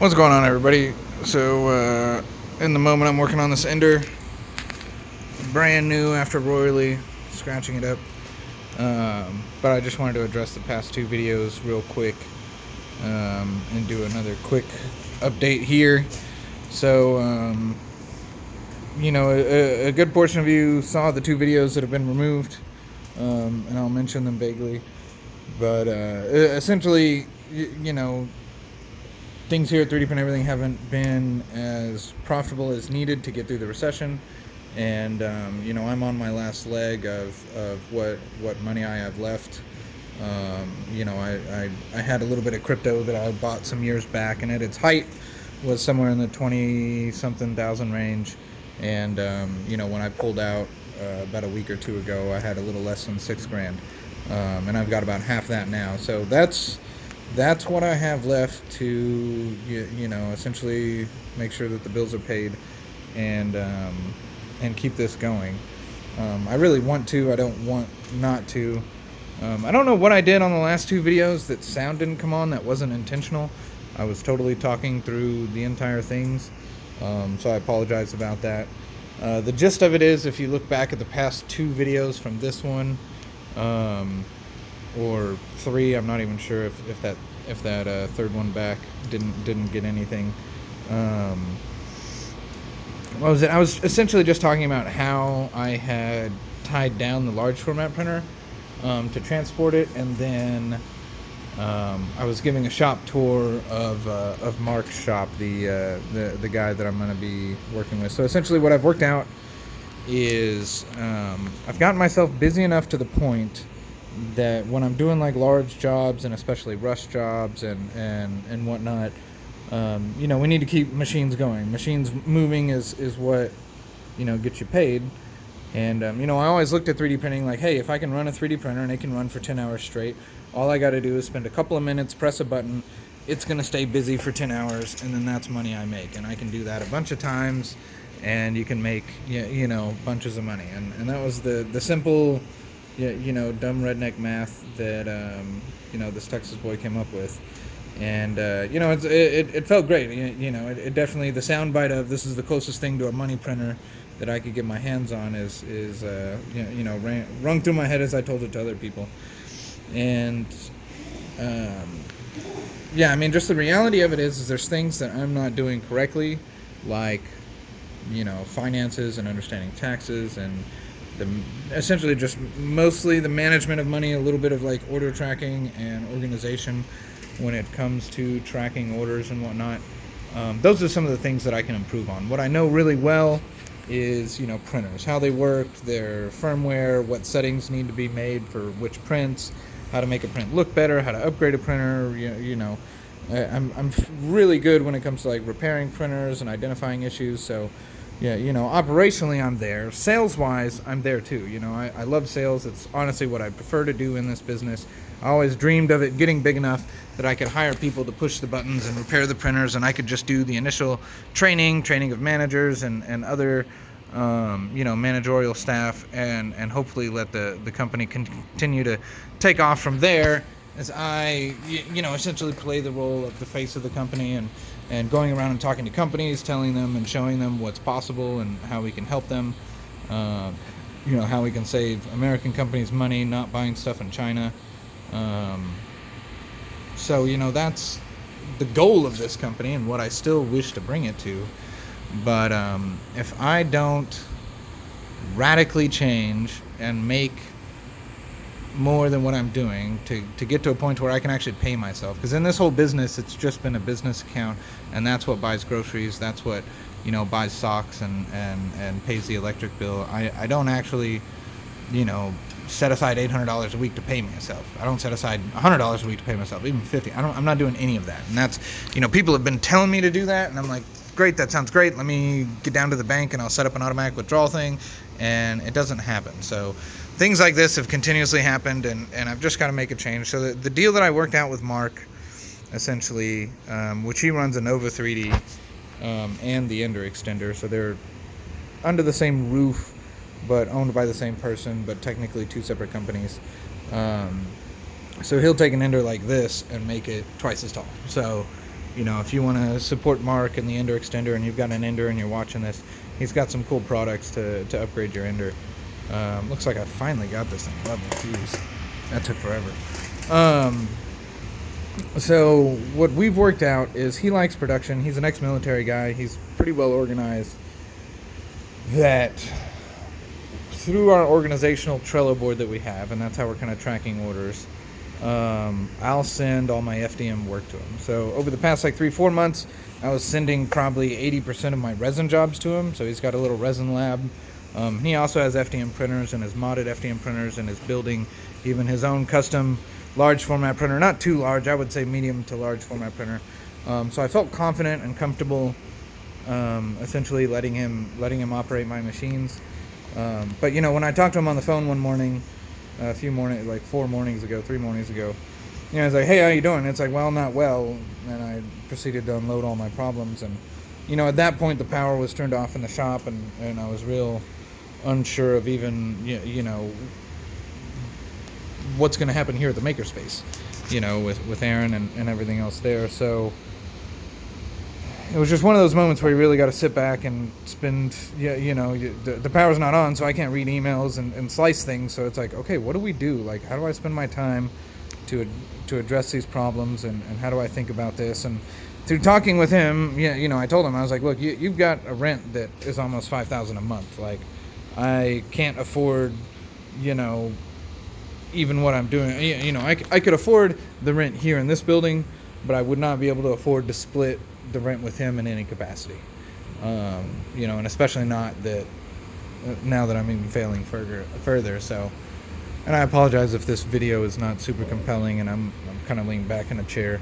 What's going on, everybody? So, in the moment, I'm working on this Ender, brand new after royally scratching it up. But I just wanted to address the past two videos real quick and do another quick update here. So, a good portion of you saw the two videos that have been removed, and I'll mention them vaguely. But essentially, things here at 3D Print Everything haven't been as profitable as needed to get through the recession, and I'm on my last leg of what money I have left. I had a little bit of crypto that I bought some years back, and at its height was somewhere in the 20-something thousand range, and when I pulled out about a week or two ago, I had a little less than $6,000, and I've got about half that now. So that's what I have left to, essentially make sure that the bills are paid and keep this going. I really want to. I don't want not to. I don't know what I did on the last two videos that sound didn't come on. That wasn't intentional. I was totally talking through the entire things, so I apologize about that. The gist of it is, if you look back at the past two videos from this one, or three, I'm not even sure if that third one back didn't get anything. What was it? I was essentially just talking about how I had tied down the large format printer to transport it, and then I was giving a shop tour of Mark's shop, the guy that I'm going to be working with. So essentially, what I've worked out is I've gotten myself busy enough to the point that when I'm doing like large jobs, and especially rush jobs and whatnot, we need to keep machines going. Machines moving is what gets you paid. And I always looked at 3D printing like, hey, if I can run a 3D printer and it can run for 10 hours straight, all I got to do is spend a couple of minutes, press a button, it's going to stay busy for 10 hours, and then that's money I make. And I can do that a bunch of times, and you can make bunches of money. And that was the simple dumb redneck math that this Texas boy came up with. And it felt great. It definitely, the soundbite of this is the closest thing to a money printer that I could get my hands on is rung through my head as I told it to other people. And just the reality of it is there's things that I'm not doing correctly, like finances and understanding taxes, and essentially just mostly the management of money, a little bit of like order tracking and organization when it comes to tracking orders and whatnot. Those are some of the things that I can improve on. What I know really well is printers, how they work, their firmware, what settings need to be made for which prints, how to make a print look better, how to upgrade a printer. I'm really good when it comes to like repairing printers and identifying issues. So operationally I'm there. Sales-wise, I'm there too. I love sales. It's honestly what I prefer to do in this business. I always dreamed of it getting big enough that I could hire people to push the buttons and repair the printers, and I could just do the initial training of managers and other, managerial staff, and hopefully let the company continue to take off from there as I, essentially play the role of the face of the company and going around and talking to companies, telling them and showing them what's possible and how we can help them, how we can save American companies money not buying stuff in China. So that's the goal of this company and what I still wish to bring it to. But if I don't radically change and make more than what I'm doing to get to a point where I can actually pay myself, because in this whole business it's just been a business account, and that's what buys groceries, that's what buys socks and pays the electric bill. I don't actually set aside $800 a week to pay myself. I don't set aside $100 a week to pay myself, even $50. I'm not doing any of that. And that's people have been telling me to do that, and I'm like, great, that sounds great. Let me get down to the bank and I'll set up an automatic withdrawal thing, and it doesn't happen. So things like this have continuously happened, and I've just got to make a change. So the deal that I worked out with Mark, essentially, which he runs a Nova 3D and the Ender extender, so they're under the same roof but owned by the same person, but technically two separate companies. So he'll take an Ender like this and make it twice as tall. So if you want to support Mark and the Ender Extender, and you've got an Ender and you're watching this, he's got some cool products to upgrade your Ender. Looks like I finally got this thing level. Jeez, that took forever. So what we've worked out is he likes production. He's an ex-military guy. He's pretty well organized. That through our organizational Trello board that we have, and that's how we're kind of tracking orders, I'll send all my FDM work to him. So over the past 3-4 months, I was sending probably 80% of my resin jobs to him. So he's got a little resin lab. He also has FDM printers and has modded FDM printers and is building even his own custom large format printer. Not too large, I would say medium to large format printer. So I felt confident and comfortable essentially letting him operate my machines. But when I talked to him on the phone one morning, a few mornings, 3 mornings ago, I was like, hey, how you doing? It's like, well, not well. And I proceeded to unload all my problems. And, at that point, the power was turned off in the shop, and I was real unsure of even, what's going to happen here at the makerspace, with Aaron and everything else there. So it was just one of those moments where you really got to sit back and spend, the power's not on, so I can't read emails and slice things. So it's like, okay, what do we do? How do I spend my time to address these problems, and how do I think about this? And through talking with him, I told him, I was like, look, you've got a rent that is almost $5,000 a month. I can't afford, even what I'm doing. I could afford the rent here in this building, but I would not be able to afford to split the rent with him in any capacity. And especially not that now that I'm even failing further. So, and I apologize if this video is not super compelling and I'm kind of leaning back in a chair.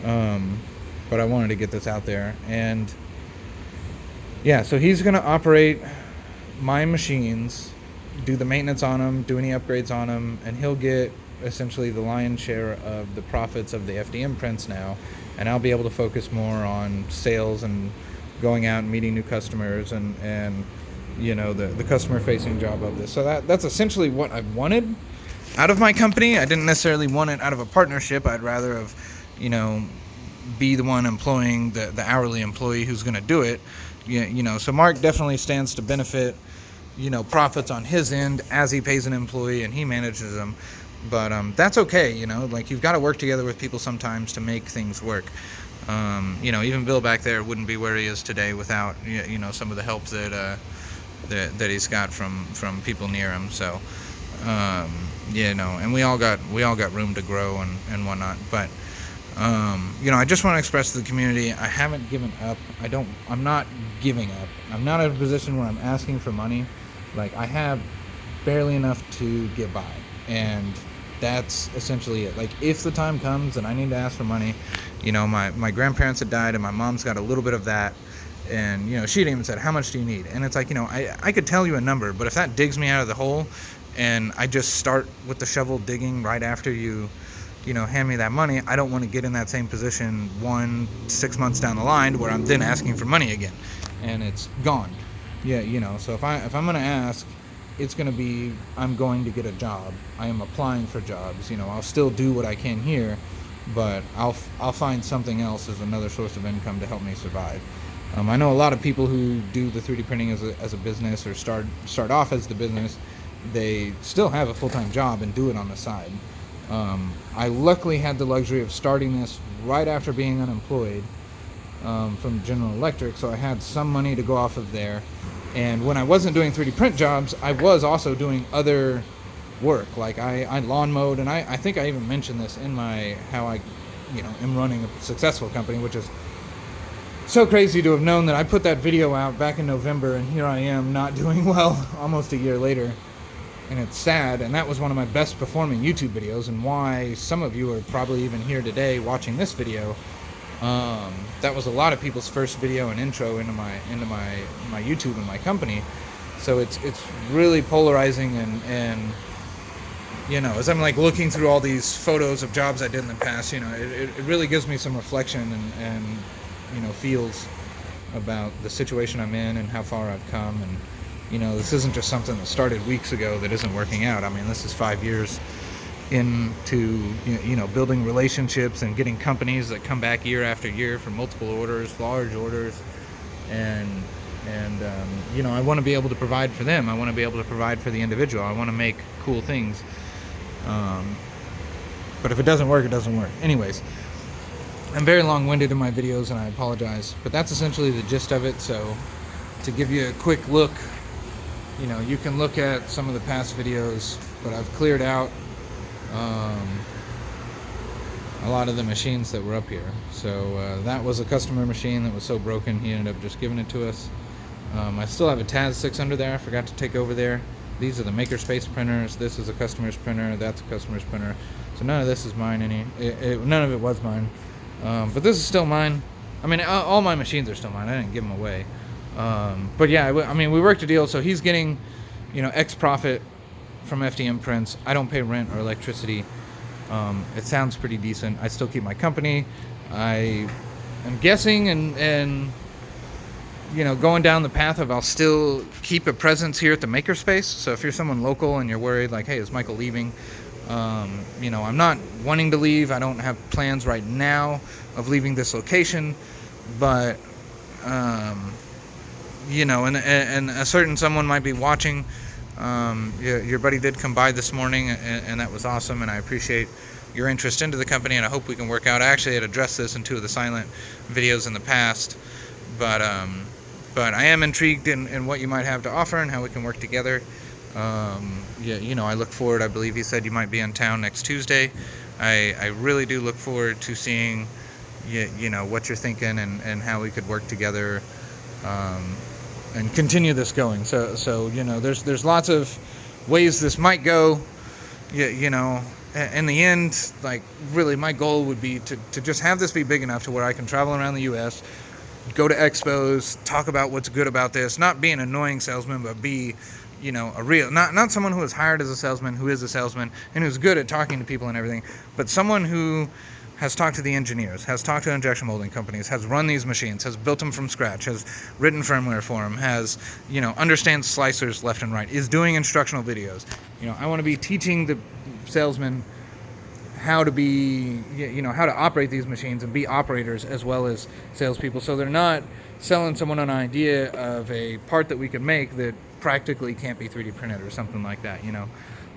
But I wanted to get this out there. And yeah, so he's going to operate my machines, do the maintenance on them, do any upgrades on them, and he'll get essentially the lion's share of the profits of the FDM prints now, and I'll be able to focus more on sales and going out and meeting new customers and the customer facing job of this. So that's essentially what I wanted out of my company. I didn't necessarily want it out of a partnership. I'd rather have be the one employing the hourly employee who's going to do it. So Mark definitely stands to benefit profits on his end as he pays an employee and he manages them. But that's okay, you've got to work together with people sometimes to make things work. Even Bill back there wouldn't be where he is today without some of the help that he's got from people near him. So and we all got room to grow and whatnot. But I just want to express to the community, I haven't given up. I'm not giving up. I'm not in a position where I'm asking for money. I have barely enough to get by, and that's essentially it. If the time comes and I need to ask for money, my grandparents had died and my mom's got a little bit of that, and she had even said, how much do you need? And it's I could tell you a number, but if that digs me out of the hole and I just start with the shovel digging right after you hand me that money, I don't want to get in that same position 6 months down the line where I'm then asking for money again and it's gone. So if I'm going to ask, it's going to be, I'm going to get a job. I am applying for jobs. I'll still do what I can here, but I'll find something else as another source of income to help me survive. I know a lot of people who do the 3D printing as a business or start off as the business, they still have a full-time job and do it on the side. I luckily had the luxury of starting this right after being unemployed from General Electric, so I had some money to go off of there. And when I wasn't doing 3D print jobs, I was also doing other work. I lawn mowed, and I think I even mentioned this in how I am running a successful company, which is so crazy to have known that I put that video out back in November, and here I am not doing well almost a year later. And it's sad, and that was one of my best performing YouTube videos, and why some of you are probably even here today watching this video. That was a lot of people's first video and intro into my YouTube and my company. So it's really polarizing, and as I'm looking through all these photos of jobs I did in the past, it really gives me some reflection and feels about the situation I'm in and how far I've come. And this isn't just something that started weeks ago that isn't working out. I mean, this is 5 years, into building relationships and getting companies that come back year after year for multiple orders, large orders, and I want to be able to provide for them. I want to be able to provide for the individual. I want to make cool things. But if it doesn't work, it doesn't work. Anyways, I'm very long-winded in my videos, and I apologize. But that's essentially the gist of it. So to give you a quick look, you can look at some of the past videos, but I've cleared out a lot of the machines that were up here. So that was a customer machine that was so broken, he ended up just giving it to us. I still have a Taz 6 under there. I forgot to take over there. These are the Makerspace printers. This is a customer's printer. That's a customer's printer. So none of this is mine. None of it was mine. But this is still mine. I mean, all my machines are still mine. I didn't give them away. But yeah, we worked a deal. So he's getting, X profit from FDM Prints. I don't pay rent or electricity. It sounds pretty decent. I still keep my company. I am guessing and going down the path of I'll still keep a presence here at the Makerspace. So if you're someone local and you're worried like, hey, is Michael leaving? I'm not wanting to leave. I don't have plans right now of leaving this location, but and a certain someone might be watching. Your buddy did come by this morning, and that was awesome, and I appreciate your interest into the company, and I hope we can work out. I actually had addressed this in 2 of the silent videos in the past, but I am intrigued in what you might have to offer and how we can work together. I look forward. I believe he said you might be in town next Tuesday. I really do look forward to seeing what you're thinking and how we could work together and continue this going. So there's lots of ways this might go. In the end, like, really my goal would be to just have this be big enough to where I can travel around the U.S., go to expos, talk about what's good about this, not be an annoying salesman, but be a real, not someone who is hired as a salesman, who is a salesman and who's good at talking to people and everything, but someone who has talked to the engineers, has talked to injection molding companies, has run these machines, has built them from scratch, has written firmware for them, has, understands slicers left and right, is doing instructional videos. I want to be teaching the salesmen how to be, how to operate these machines and be operators as well as salespeople. So they're not selling someone an idea of a part that we can make that practically can't be 3D printed or something like that,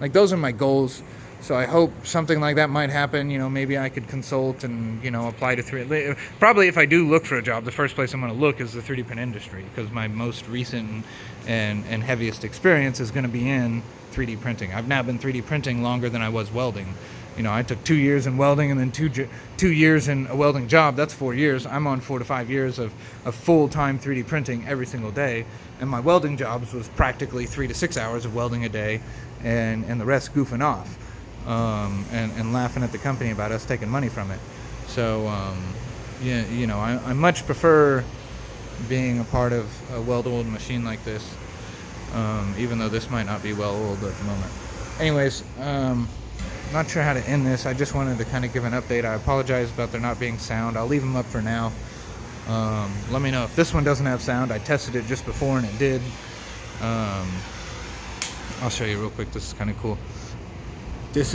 Like, those are my goals. So I hope something like that might happen. Maybe I could consult and, apply to 3D. Probably if I do look for a job, the first place I'm going to look is the 3D print industry, because my most recent and heaviest experience is going to be in 3D printing. I've now been 3D printing longer than I was welding. I took 2 years in welding and then 2 years in a welding job. That's 4 years. I'm on 4 to 5 years of full-time 3D printing every single day. And my welding jobs was practically 3 to 6 hours of welding a day and the rest goofing off. And laughing at the company about us taking money from it. So, I much prefer being a part of a well-oiled machine like this, even though this might not be well-oiled at the moment. Anyways, not sure how to end this. I just wanted to kind of give an update. I apologize about there not being sound. I'll leave them up for now. Let me know if this one doesn't have sound. I tested it just before and it did. I'll show you real quick. This is kind of cool. It's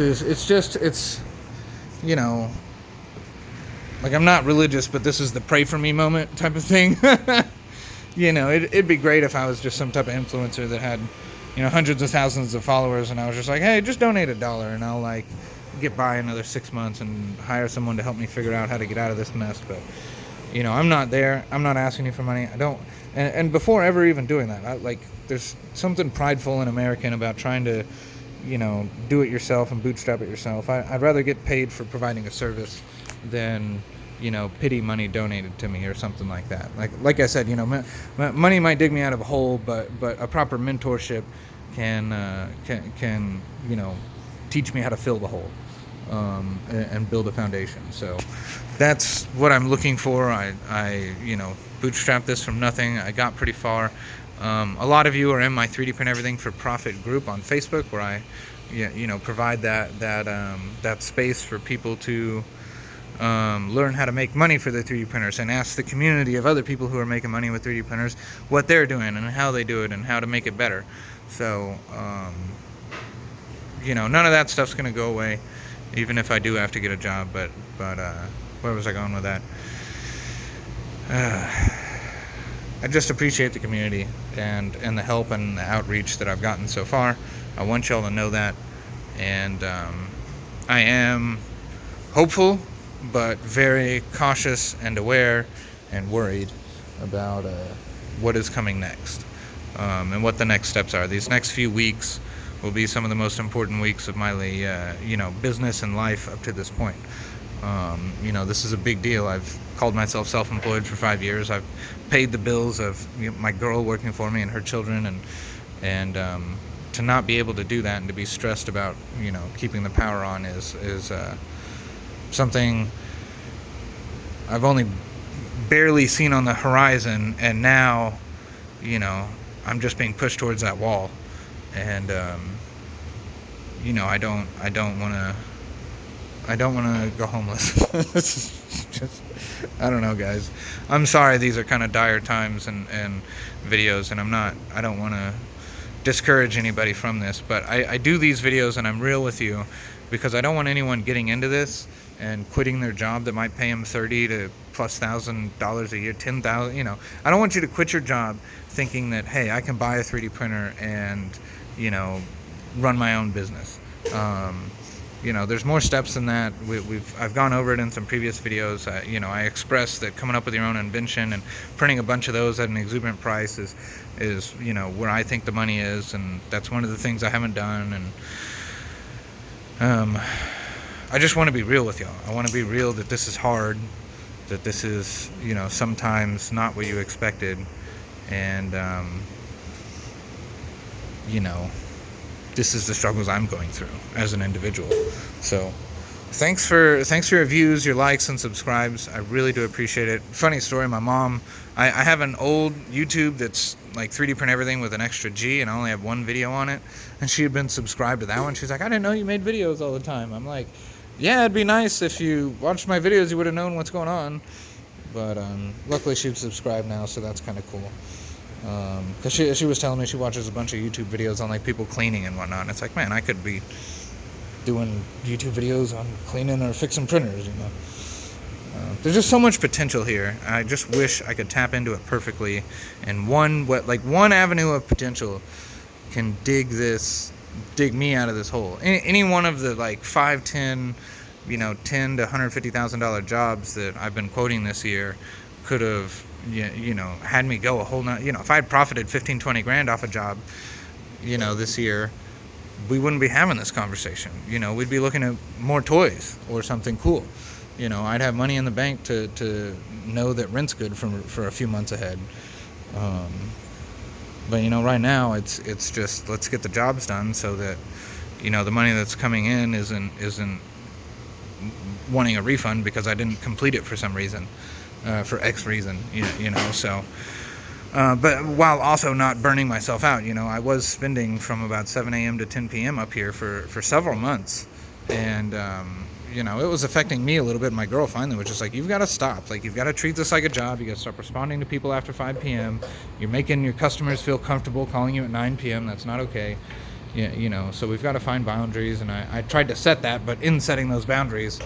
like, I'm not religious, but this is the pray for me moment type of thing. It'd be great if I was just some type of influencer that had, hundreds of thousands of followers, and I was just like, hey, just donate $1 and I'll, like, get by another 6 months and hire someone to help me figure out how to get out of this mess. But, I'm not there. I'm not asking you for money. I don't, and before ever even doing that, there's something prideful and American about trying to, do it yourself and bootstrap it yourself. I'd rather get paid for providing a service than, pity money donated to me or something like that. Like I said, money might dig me out of a hole, but a proper mentorship can teach me how to fill the hole, and build a foundation. So that's what I'm looking for. I bootstrapped this from nothing. I got pretty far. A lot of you are in my 3D Print Everything for Profit group on Facebook, where I, provide that space for people to learn how to make money for their 3D printers, and ask the community of other people who are making money with 3D printers what they're doing and how they do it and how to make it better. So, none of that stuff's gonna go away, even if I do have to get a job. But where was I going with that? I just appreciate the community and the help and the outreach that I've gotten so far. I want y'all to know that, and I am hopeful, but very cautious and aware and worried about what is coming next, and what the next steps are. These next few weeks will be some of the most important weeks of my business and life up to this point. This is a big deal. I've called myself self-employed for 5 years. I've paid the bills of my girl working for me and her children, and to not be able to do that and to be stressed about keeping the power on is something I've only barely seen on the horizon, and now I'm just being pushed towards that wall, and I don't want to go homeless. It's just, I don't know, guys. I'm sorry these are kind of dire times and videos, and I don't want to discourage anybody from this, but I do these videos and I'm real with you because I don't want anyone getting into this and quitting their job that might pay them $30,000 to plus $1,000 a year, $10,000. I don't want you to quit your job thinking that, hey, I can buy a 3D printer and run my own business. There's more steps than that. I've gone over it in some previous videos. I expressed that coming up with your own invention and printing a bunch of those at an exuberant price is where I think the money is, and that's one of the things I haven't done. And I just want to be real with y'all. I want to be real that this is hard, that this is sometimes not what you expected, and this is the struggles I'm going through as an individual. So thanks for your views, your likes, and subscribes. I really do appreciate it. Funny story, my mom, I have an old YouTube that's like 3D print everything with an extra G, and I only have one video on it, and she had been subscribed to that one. She's like, I didn't know you made videos all the time. I'm like, yeah, it'd be nice if you watched my videos, you would have known what's going on. But luckily she'd subscribed now, so that's kind of cool. Because she was telling me she watches a bunch of YouTube videos on like people cleaning and whatnot, and it's like, man, I could be doing YouTube videos on cleaning or fixing printers. There's just so much potential here. I just wish I could tap into it perfectly, and one avenue of potential can dig me out of this hole. Any one of the like 5, 10, $10,000 to $150,000 jobs that I've been quoting this year could have had me go a whole nother, if I had profited 15, 20 grand off a job, this year, we wouldn't be having this conversation. We'd be looking at more toys or something cool. I'd have money in the bank to know that rent's good for a few months ahead. But right now it's just, let's get the jobs done so that, the money that's coming in isn't wanting a refund because I didn't complete it for some reason. For X reason, so, but while also not burning myself out, I was spending from about 7 a.m. to 10 p.m. up here for several months, and, it was affecting me a little bit. My girl finally was just like, you've got to stop, like, you've got to treat this like a job, you got to stop responding to people after 5 p.m., you're making your customers feel comfortable calling you at 9 p.m., that's not okay, so we've got to find boundaries, and I tried to set that, but in setting those boundaries,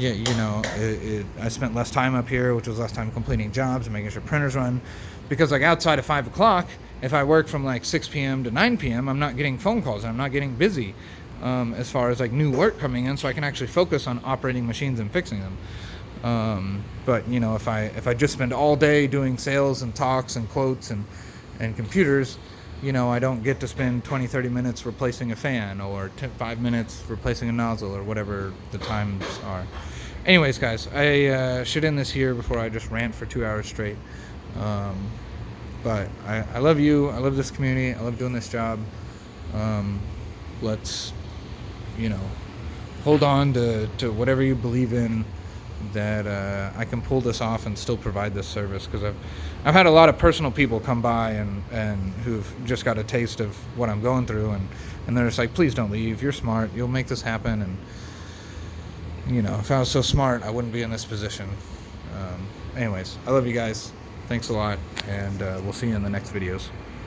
I spent less time up here, which was less time completing jobs and making sure printers run. Because like outside of 5 o'clock, if I work from like 6 p.m. to 9 p.m., I'm not getting phone calls and I'm not getting busy as far as like new work coming in, so I can actually focus on operating machines and fixing them. But if I just spend all day doing sales and talks and quotes and computers, I don't get to spend 20-30 minutes replacing a fan or 5 minutes replacing a nozzle or whatever the times are. Anyways, guys, I should end this here before I just rant for 2 hours straight. But I love you. I love this community. I love doing this job. Let's, hold on to whatever you believe in, that I can pull this off and still provide this service, because I've had a lot of personal people come by and who've just got a taste of what I'm going through, and they're just like, please don't leave, you're smart, you'll make this happen. And if I was so smart, I wouldn't be in this position. Anyways, I love you guys, thanks a lot, and we'll see you in the next videos.